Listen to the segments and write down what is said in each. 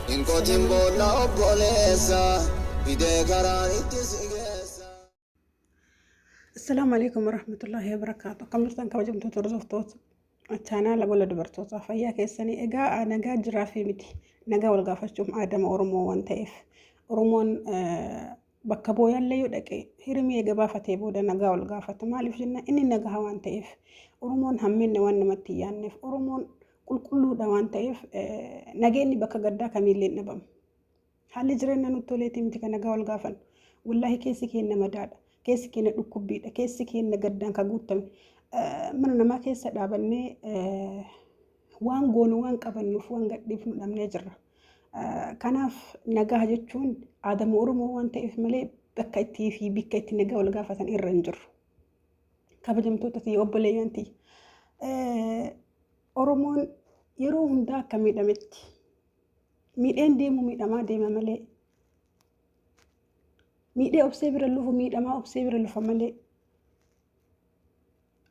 Inkotiin boolla obboleessa bidee karaan itti sigeessa. Assalamu alaikum warahmatullahi wabarakatuh. Kam jirtan kabajamtuu hordoftoota chaanaala gola dubartootaa fayyaa keessanii. Egaa nagaa jiraa fi miti nagaa wal gaafachuuf aadama Oromoo waan ta'eef Oromoon bakka booyallee yoo dhaqe hirimii eega baafatee booda nagaa wal gaafata. Maaliif jenna inni nagaa waan ta'eef Oromoon hamminne waan namatti yaanneef Oromoon qulqulluudha waan ta'eef nageenyi bakka gaddaa kamiillee hin dhabamu. Haalli jireenya nutti toleetii miti kan nagaa wal gaafannu. Wallahi keessi keenya madaadha. Keessi keenya dhukkubbiidha. Keessi keenya gaddaan kan guutame. Mana namaa keessa dhaabannee waan goonu waan qabannuuf waan gadhiifnu dhabnee jirra. Kanaaf nagaa jechuun aadama Oromoo waan ta'eef malee bakka ittii fi bikka itti nagaa wal gaafatan irra hin jirru. Kabajamtoota fi obboleeyyantii. Oromoon yeroo hundaa akka miidhametti miidheen deemu miidhamaa deema malee miidhee obsee bira lufu miidhamaa obsee bira lufa malee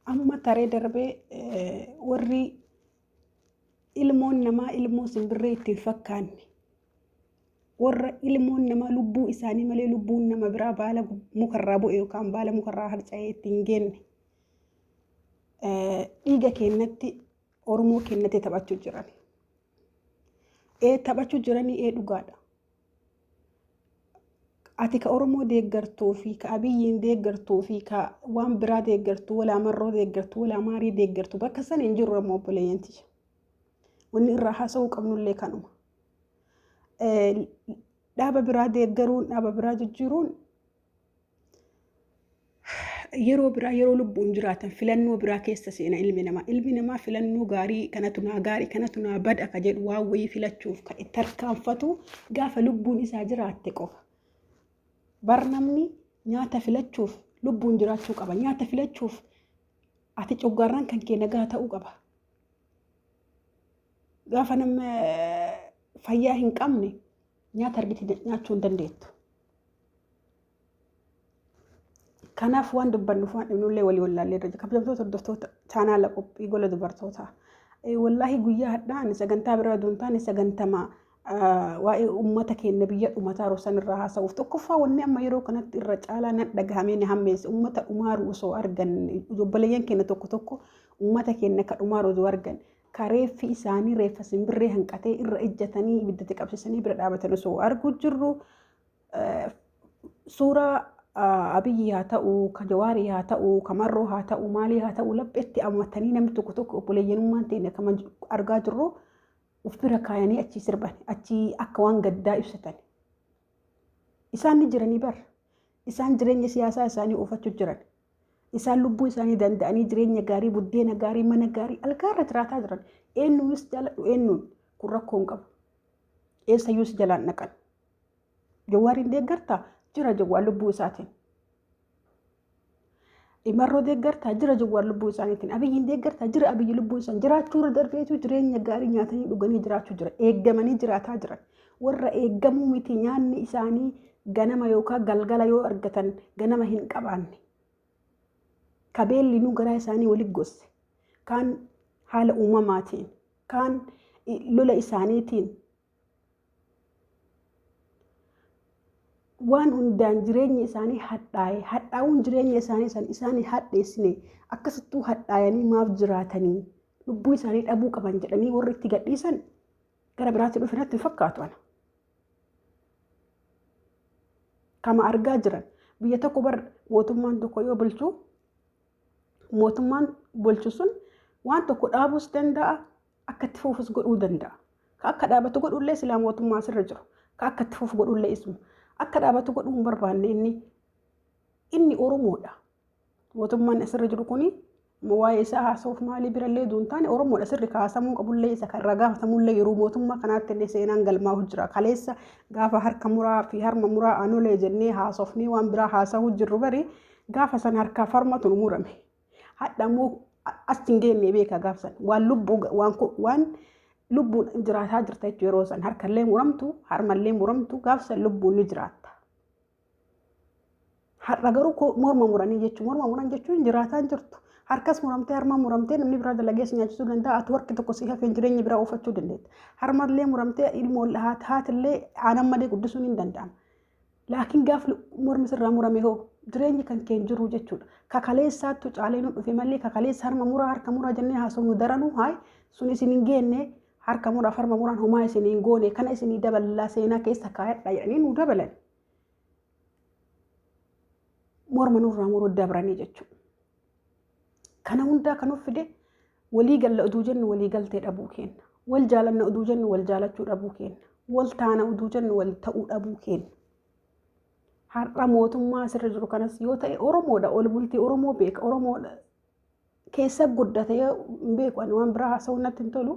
amma taree darbee warri ilmoon namaa ilmoo simbirree ittiin fakkaanne warra ilmoon namaa lubbuu isaanii malee lubbuun nama biraa baala mukarraa bu'e yookaan baala mukarraa harca'ee ittiin geenne dhiiga keenyatti Oromoo keenyatti taphachuu jiran. Taphachuu jiranii dhugaadha. Ati ka Oromoo deeggartuu fi ka Abiyyiin deeggartuu fi ka waan biraa deeggartuu walaa marroo deeggartuu walaa maarii deeggartuu bakka sana hin jirru ammoo obboleeyyantii. Wanni irraa haasa'uu qabnullee kanuma. Dhaaba biraa deeggaruun dhaaba biraa jijjiiruun yeroo biraa yeroo lubbuun jiraatan filannoo biraa keessa seena ilmi namaa filannoo gaarii kanatu naa gaarii kanatu naa bada ka jedhu waan wayii filachuuf kan itti tarkaanfatu gaafa lubbuun isaa jiraatte qofa. Bar namni nyaata filachuuf lubbuun jiraachuu qaba. Nyaata filachuuf ati coggaarraan kan kee nagaa ta'uu qaba. Gaafa nama fayyaa hin qabne nyaata argite nyaachuu hin dandeettu. Kanaaf waan dubbannuuf waan dhibnullee walii wallaallee irra jira. Kabajamtoota hordoftoota chaanaala qophii gola dubartootaa. Wallaahi guyyaa hadhaan sagantaa biraa duun taane sagantama waa'ee uummata keenya biyya dhumataa rosan irraa haasa'uuf tokkoffaa wanni amma yeroo kanatti irra caalaa nan dhagahamee ni hammeesse uummata dhumaaru osoo argan obboleeyyan keenya tokko uummata keenya ka dhumaaru osoo argan kareeffi isaanii reeffa simbirree hanqatee irra ejjatanii ibiddatti qabsiisanii bira dhaabatan osoo arguu jirru suuraa Abiyyi haa ta'u, ka Jawaarii haa ta'u, ka Marroo haa ta'u, maalii haa ta'u lapheetti ammatanii namni tokko obboleeyyanummaan ta'e kan argaa jirru uf bira kaayanii achi sirban achi akka waan gaddaa ibsatan. Isaan ni jiranii bar. Isaan jireenya siyaasaa isaanii oofachuu jiran. Isaan lubbuu isaanii danda'anii jireenya gaarii, buddeena gaarii, mana gaarii algaarra jiraataa jiran. Eenyuus jaaladhu eenyuun kun rakkoo hin qabu. Eessayyuus jalaan dhaqan. Jawaariin deeggartaa jira jawwaan lubbuu isaatiin. Marroo deeggartaa jira jawwaan lubbuu isaaniitiin. Abiyyiin deeggartaa jira abiyyi lubbuu isaan jiraachuu irra darbeetu jireenya gaarii nyaatanii dhuganii jiraachuu jira. Eeggamanii jiraataa jiran. Warra eeggamuu miti nyaanni isaanii ganama yookaan galgala yoo argatan ganama hin qabaanne. Kabeelli nu garaa isaanii walitti gosse. Kaan haala uumamaatiin, kaan lola isaaniitiin. Waan hundaan jireenya isaanii hadhaa'uun jireenya isaanii hadheessine akkasittuu hadhaayanii maaf jiraatanii lubbuu isaanii dhabuu qaban jedhanii warri itti gadhiisan gara biraatti dhufinatti fakkaatu ana. Kama argaa jiran biyya tokko bar mootummaan tokko yoo bulchu mootummaan bulchu sun waan tokko dhaabuus danda'a akka itti fuufus godhuu danda'a. Ka akka dhaabatu godhullee silaa mootummaa sirra jiru. Ka akka itti fuufu godhullee isuma. Akka dhaabatu godhuu hin barbaanne inni Oromoodha. Mootummaan asirra jiru kuni waa'ee isaa haasa'uuf maalii birallee duun taane Oromoodha sirri kaasamuu qabullee isa kan irraa gaafatamullee yeroo mootummaa kanaatti illee seenaan galmaa'u jira. Kaleessa gaafa harka muraa fi harma muraa aanolee jennee haasofnee waan biraa haasa'uu jirru bari gaafa san harkaaf harmatu nu murame. Hadha immoo as hin geenne beeka gaafa san waan lubbuu waan lubbuun jiraataa jirta jechuudha yeroo san harkallee muramtu harmallee muramtu gaafsa lubbuun ni jiraatta. Har'a garuu morma muranii jechuun morma muran jechuun jiraataa jirtu harkas muramtee harma muramtee namni biraa dalagees nyaachisuu danda'a ati warqi tokko si hafeen jireenya biraa oofachuu dandeetta harmallee muramtee ilmoo haatillee aanan malee guddisuun hin danda'ama laakiin gaaf mormi sirraa murame hoo jireenyi kan keen jiru jechuudha kakaleessaattu caalee nu dhufe malee kakaleessa harma muraa harka muraa jennee haasofnu daranuu haay sun isin hin geenne harka muraa harma muraan homaa isin hin goone kana isin dabalaa seenaa keessa kaayadha jedhanii nu dabalan morma nurraa muruu dabranii jechuudha kana hundaa kan uffide walii galla uduu jennu walii galtee dhabuu kenna wal jaalanna uduu jennu wal jaalachuu dhabuu kenna wal taana uduu jennu wal ta'uu dhabuu kenna har'a mootummaa sirri jiru kanas yoo ta'e Oromoodha ol bultii Oromoo beeka Oromoodha keessa guddate beeku ani waan biraa haasawunnatti hin tolu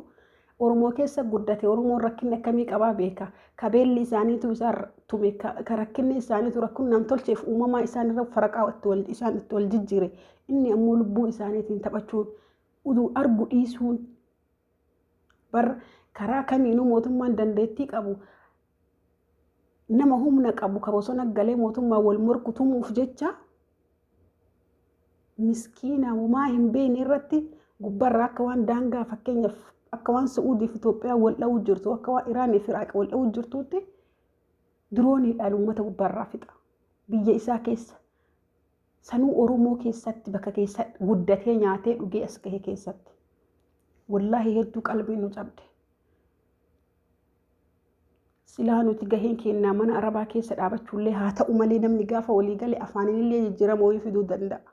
Oromoo keessa guddate Oromoon rakkinni akkamii qabaa beeka kabeelli isaaniitu isaan tume ka rakkinni isaaniitu rakkin nam tolcheef uumamaa isaanirra faraqaa isaan itti wal jijjiire inni ammoo lubbuu isaaniitiin taphachuun uduu argu dhiisuun bar karaa kamiinuu mootummaan dandeettii qabu nama humna qabu ka bosona galee mootummaa wal morkutumuuf jecha miskiina homaa hin beekne irratti gubbarraa akka waan daangaa fakkeenyaaf akka waan Saa'udii fi Itoophiyaa wal dha'uu jirtu akka waan Iraanii fi Iraaq wal dha'uu jirtuutti dirooniidhaan uummata gubbarraa fixa biyya isaa keessa sanuu Oromoo keessatti bakka keessa guddatee nyaatee dhugee as gahe keessatti wallaahi hedduu qalbii nu cabde silaa nuti gaheen kennaa mana arabaa keessa dhaabachuullee haa ta'u malee namni gaafa walii galee afaanillee jijjiirama wayii fiduu danda'a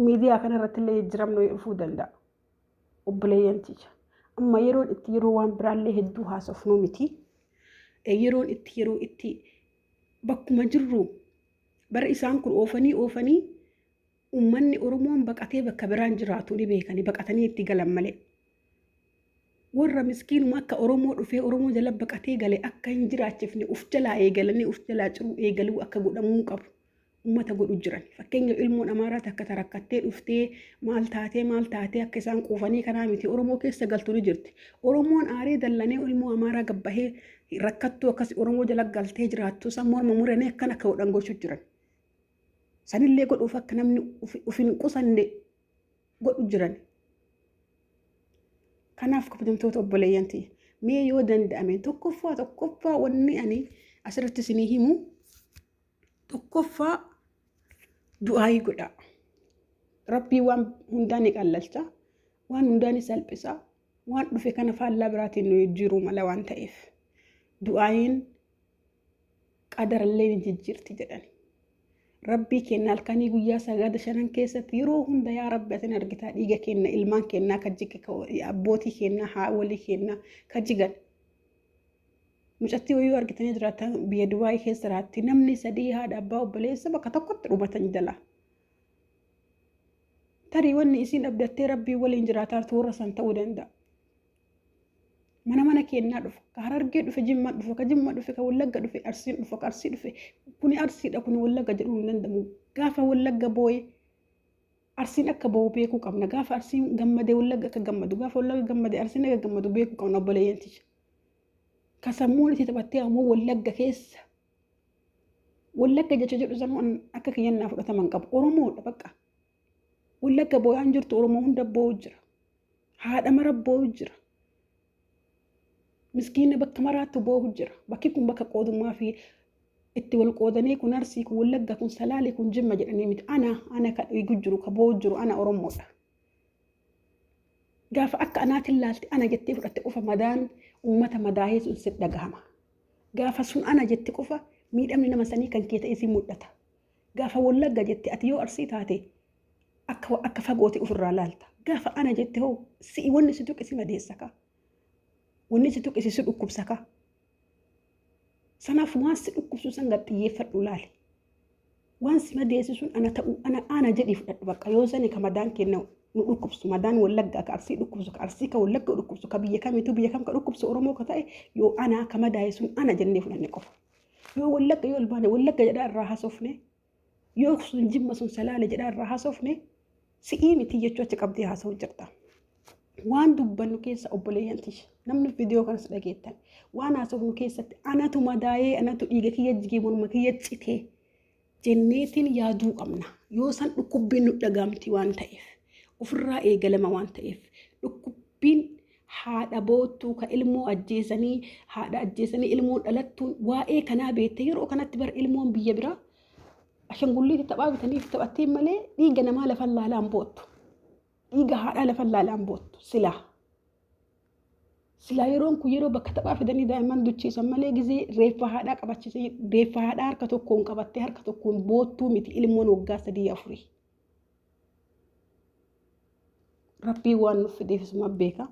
miidiyaa kanarratti illee jijjiiramna wayii dhufuu danda'a obboleeyyanticha amma yeroon itti yeroo waan biraallee hedduu haasofnuu miti yeroon itti yeroo itti bakkuma jirru bara isaan kun oofanii uummanni Oromoon baqatee bakka biraan jiraatu ni beekanii baqatanii itti galan malee warra miskiinuma akka Oromoo dhufee Oromoo jala baqatee galee akka hin jiraachifne uf jalaa eegalanii uf jalaa ciruu eegaluu akka godhamuu qabu ummata godhu jiran fakkeenyaaf ilmoon Amaaraatti akka tarakkattee dhuftee maal taatee akka isaan quufanii kanaa miti Oromoo keessa galtu ni jirti Oromoon aaree dallanee ilmoo Amaaraa gabbahee rakkattuu akkas Oromoo jala galtee jiraattu san morma muranii akkan akka godhan gochuu jiran sanillee godhuuf akka namni ufin qusanne godhu jiran kanaaf kabajamtoota obboleeyyantii mee yoo danda'ame tokkoffaa wanni ani asirratti isinii himu tokkoffaa du'aayii godha rabbii waan hundaan qallalcha waan hundaan salphisa waan dhufe kana faallaa biraatiin nu jijjiiruu mala waan ta'eef du'aayiin qadarallee ni jijjiirti jedhani rabbii kenna halkanii guyyaa sagada shanan keessatti yeroo hunda yaa rabbi asin argitaa dhiiga kenna ilmaan kennaa kajjige abbootii kennaa haawolii kennaa kajigan mucatti wayuu argitanii jiraatan biyya Dubaay keessa jiraatti namni sadii haadha abbaa obboleessa bakka tokkotti dhumatan jala tarii wanni isin abdattee rabbii waliin jiraataa toora san ta'uu danda'a mana kennaa dhufa ka Harargee dhufe Jimma dhufe ka Jimma dhufe ka Wallagga dhufe Arsiin dhufe ka Arsii dhufe kuni Arsiidha kuni Wallagga jedhuu hin dandamu gaafa Wallagga booye Arsiin akka boo'u beekuu qabna gaafa Arsiin gammadee Wallagga akka gammadu gaafa Wallagga gammadee Arsiin akka gammadu beekuu qabna obboleeyyanticha ka sammuun itti taphattee ammoo Wallagga keessa Wallagga jecha jedhu sammuu akka kiyyannaa fudhataman qabu Oromoodha bakka Wallagga boo'aan jirtu Oromoo hunda boo'u jira haadha mara boo'u jira miskiina bakka maraatti boo'u jira bakki kun bakka qoodummaa fi itti wal qoodanii kun Arsii kun Wallagga kun Salaalee kun Jimma jedhanii miti ana ka dhiigu jiru ka boo'u jiru ana Oromoodha gaafa akka anaatiin laalti ana jettee fudhatte qofa madaan ummata madaahee sun sitti dhagahama gaafa sun ana jette qofa miidhamni nama sanii kan kee ta'e si mul'ata gaafa Wallagga jette ati yoo Arsii taate akka fagoote ofirraa laalta gaafa ana jette hoo si wanni si tuqe si madeessa ka wanni si tuqe si dhukkubsa ka sanaaf waan si dhukkubsu san gad xiyyeeffadhu laali waan si madeessi sun ana ta'u ana jedhii fudhadhu bakka yoo sani ka madaan kenna nu dhukkubsu madaan Wallagga ka Arsii dhukkubsu ka Arsii ka Wallagga dhukkubsu ka biyya kamitu biyya kam ka dhukkubsu Oromoo ka ta'e yoo ana ka madaaye sun ana jennee fudhanne qofa yoo Wallagga yoo ilbaane Wallagga jedhaa irraa haasofne yoo sun Jimma sun Salaalee jedhaa irraa haasofne si'ii miti jechuu achi qabdee haasa'u jirta waan dubbannu keessa obboleeyyantish namni viidiyoo kanas dhageettan waan haasofnu keessatti anatu madaayee anatu dhiiga kiyya jigee morma kiyya citee jenneetiin yaaduu qabna yoo san dhukkubbiin nu dhagaamti waan ta'eef ofirraa eegalama waan ta'eef dhukkubbiin haadha boottuu ka ilmoo ajjeesanii haadha ajjeesanii ilmoo dhalattuun waa'ee kanaa beekte yeroo kanatti bar ilmoon biyya biraa ashangulliitti taphaa bitaniif taphattiin malee dhiiga namaa lafa laalaan boottu dhiiga haadhaa lafa laalaan boottu silaa yeroon kun yeroo bakka taphaa fidanii daa'imman duchiisan malee gizee reeffa haadhaa qabachiisanii reeffa haadhaa harka tokkoon qabattee harka tokkoon boottuu miti ilmoon waggaa 3-4 rabbii waan nuuf fideefisuma beeka.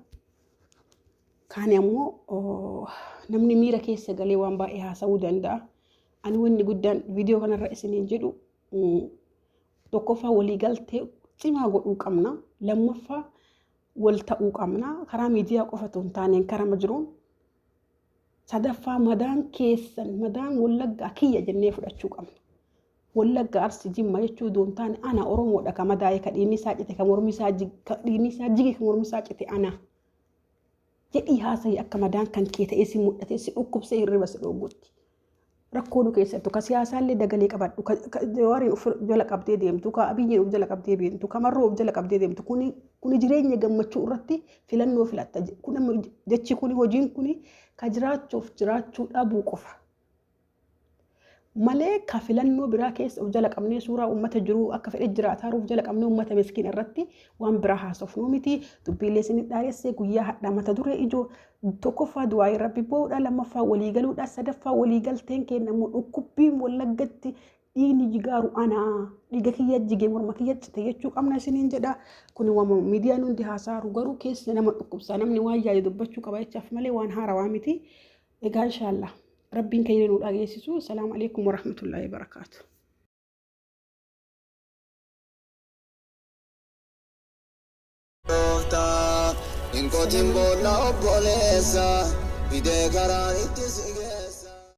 Kaan ammoo namni miira keessa galee waan baay'ee haasa'uu danda'a. Ani wanni guddaan viidiyoo kanarra isiniin jedhu tokkoffaa waliigaltee cimaa godhuu qabna. Lammaffaa wal ta'uu qabna. Karaa miidiyaa qofa otoo hin taaneen karaa jiruun. Sadaffaa madaan keessan madaan Wallaggaa kiyya jennee fudhachuu qabna. Wallaggaa Arsii Jimmaa jechuu otoo hin taane ana Oromoodha ka madaa'e ka dhiinni isaa cite ka mormi isaa jige ka mormi isaa cite ana. Jedhii haasa'ii akka madaan kan kee ta'ee si mul'ate si dhukkubsee hirriba si dhoowwutti. Rakkoo nu keessattu ka siyaasaallee dagalee qabadhu ka Jawaariin of jala qabdee deemtu ka Abiyyiin of jala qabdee deemtu ka Marroo of jala qabdee deemtu kuni jireenya gammachuu irratti filannoo filatta. Jechi kuni hojiin kuni ka jiraachuuf jiraachuu dhabuu qofa. Malee ka filannoo biraa keessa of jala qabnee suuraa uummata jiruu akka fedhe jiraataa of jala qabnee uummata miskiin irratti waan biraa haasofnuu miti. Dubbiilee isin dhaaressee guyyaa hadhaa mata duree ijoo tokkoffaa du'aa rabbi bo'uudha lammaffaa waliigaluudha sadaffaa waliigalteen kennamu dhukkubbiin Wallaggatti dhiigni jigaaru anaa dhiiga kiyya jigee morma kiyya cite jechuu qabna isiniin jedha. Kun waan miidiyaan hundi haasaaru garuu keessa nama dhukkubsaa namni waan yaade dubbachuu qaba jechaaf malee waan haarawaa miti. Egaa inshallah rabbiin keenya nu dhageessisu. Assalaamu alaykum wa rahmatullahi wa barakaatuh. In kotin bola obbolesa, bide garaan itti